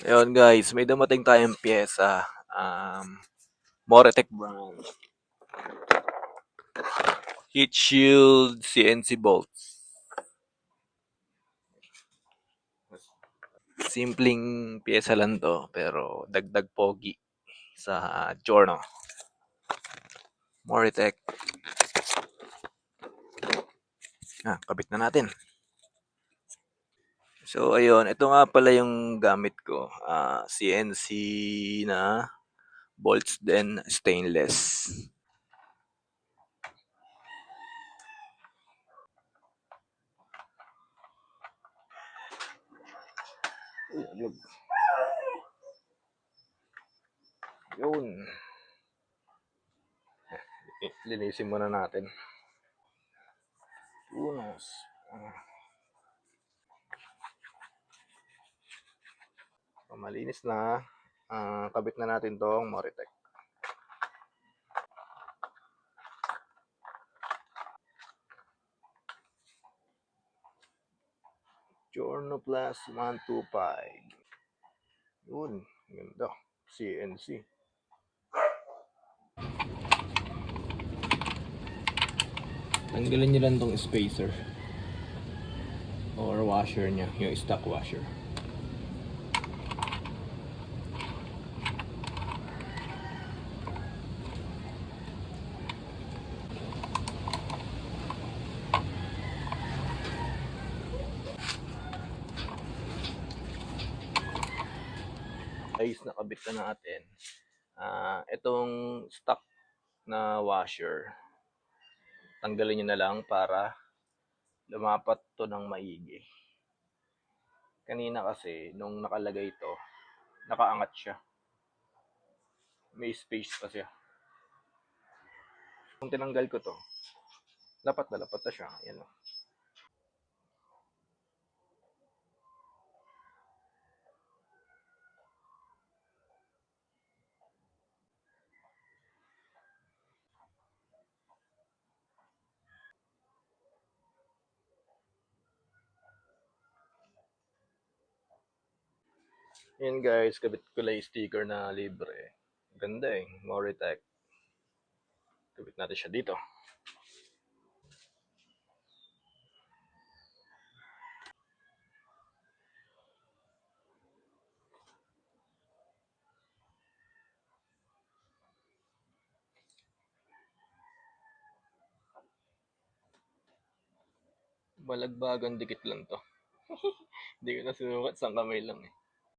Ayun guys, may dumating tayong piyesa. Moretech brand. Heat shield CNC bolts. Simpleng piyesa lang to, pero dagdag pogi sa Giorno. Moretech. Kabit na natin. So ayun, ito nga pala yung gamit ko. CNC na bolts then stainless. Yun. Linisin muna natin. Unos. Malinis na. Kabit na natin tong Moretech. Giorno Plus 125. Yun. Ganda. CNC. Tanggalin nyo lang tong spacer or washer nya, yung stock washer. Guys, nakabit na natin. Itong stock na washer, tanggalin nyo na lang para lumapat to ng maigi. Kanina kasi, nung nakalagay ito, nakaangat siya. May space pa siya. Kung tinanggal ko to, dapat na siya. Ayan o. Yan guys, kabit ko lang yung sticker na libre. Ganda eh, Moretech. Kabit natin siya dito. Balagbagan dikit lang to. Hindi ko na sinukat, isang kamay lang eh.